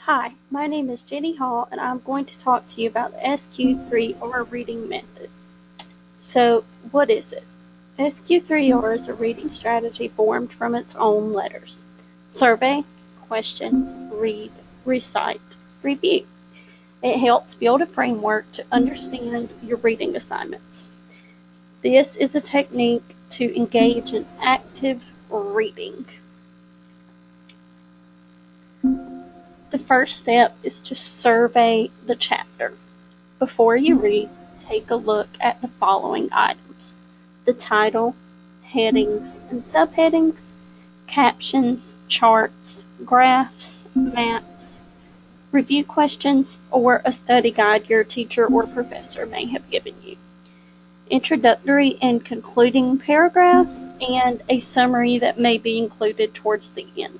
Hi, my name is Jenny Hall, and I'm going to talk to you about the SQ3R reading method. So, what is it? SQ3R is a reading strategy formed from its own letters: survey, question, read, recite, review. It helps build a framework to understand your reading assignments. This is a technique to engage in active reading. The first step is to survey the chapter. Before you read, take a look at the following items: the title, headings and subheadings, captions, charts, graphs, maps, review questions, or a study guide your teacher or professor may have given you, introductory and concluding paragraphs, and a summary that may be included towards the end.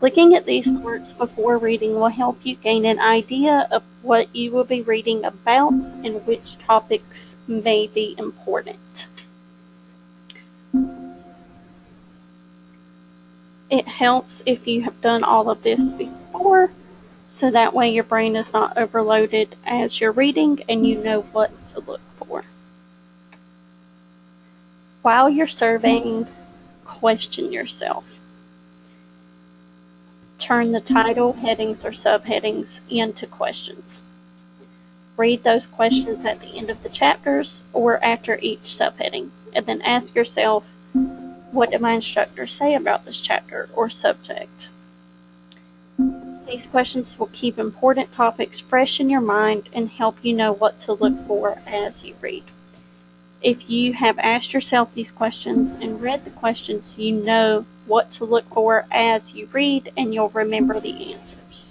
Looking at these parts before reading will help you gain an idea of what you will be reading about and which topics may be important. It helps if you have done all of this before, so that way your brain is not overloaded as you're reading and you know what to look for. While you're surveying, question yourself. Turn the title, headings, or subheadings into questions. Read those questions at the end of the chapters or after each subheading, and then ask yourself, what did my instructor say about this chapter or subject? These questions will keep important topics fresh in your mind and help you know what to look for as you read. If you have asked yourself these questions and read the questions, you know what to look for as you read, and you'll remember the answers.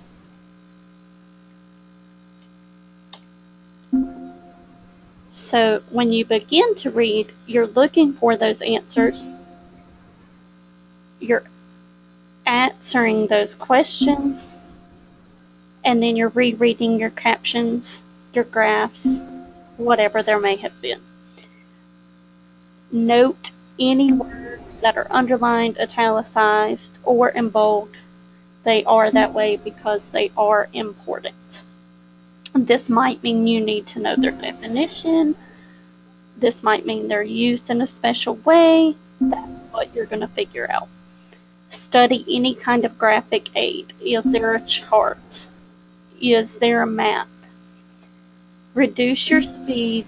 So when you begin to read, you're looking for those answers. You're answering those questions, and then you're rereading your captions, your graphs, whatever there may have been. Note any words that are underlined, italicized, or in bold. They are that way because they are important. This might mean you need to know their definition. This might mean they're used in a special way. That's what you're going to figure out. Study any kind of graphic aid. Is there a chart? Is there a map? Reduce your speed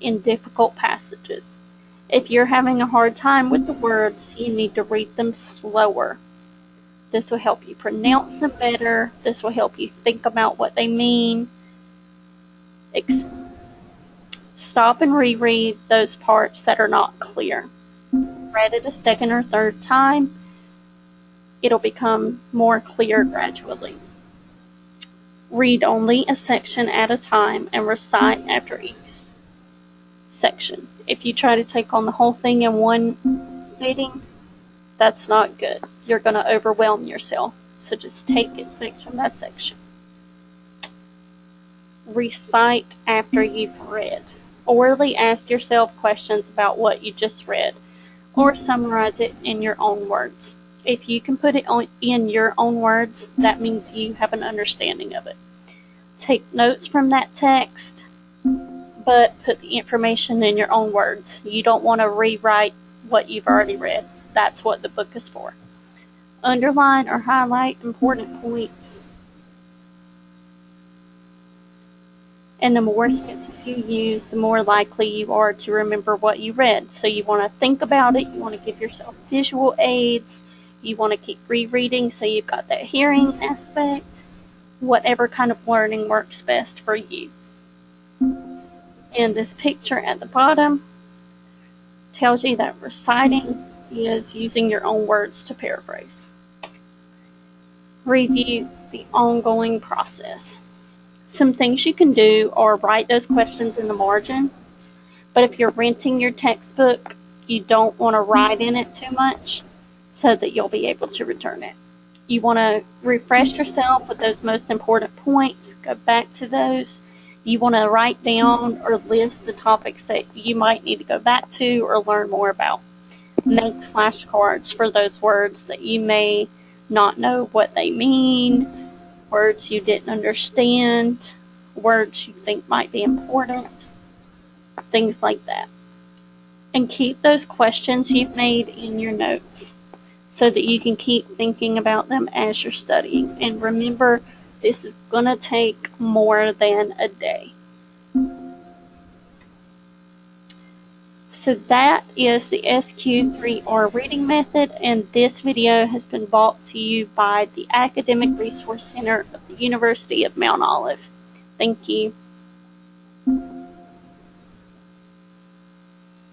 in difficult passages. If you're having a hard time with the words, you need to read them slower. This will help you pronounce them better. This will help you think about what they mean. Stop and reread those parts that are not clear. Read it a second or third time. It'll become more clear gradually. Read only a section at a time and recite after each section. If you try to take on the whole thing in one sitting, that's not good. You're going to overwhelm yourself. So just take it section by section. Recite after you've read. Orally ask yourself questions about what you just read, or summarize it in your own words. If you can put it in your own words, that means you have an understanding of it. Take notes from that text, but put the information in your own words. You don't want to rewrite what you've already read. That's what the book is for. Underline or highlight important points. And the more sentences you use, the more likely you are to remember what you read. So you want to think about it. You want to give yourself visual aids. You want to keep rereading so you've got that hearing aspect. Whatever kind of learning works best for you. And this picture at the bottom tells you that reciting is using your own words to paraphrase. Review the ongoing process. Some things you can do are write those questions in the margins, but if you're renting your textbook, you don't want to write in it too much so that you'll be able to return it. You want to refresh yourself with those most important points, go back to those. You want to write down or list the topics that you might need to go back to or learn more about. Make flashcards for those words that you may not know what they mean. words you didn't understand, words you think might be important, things like that. And keep those questions you've made in your notes so that you can keep thinking about them as you're studying. And remember, this is going to take more than a day. So that is the SQ3R reading method, and this video has been brought to you by the Academic Resource Center of the University of Mount Olive. Thank you.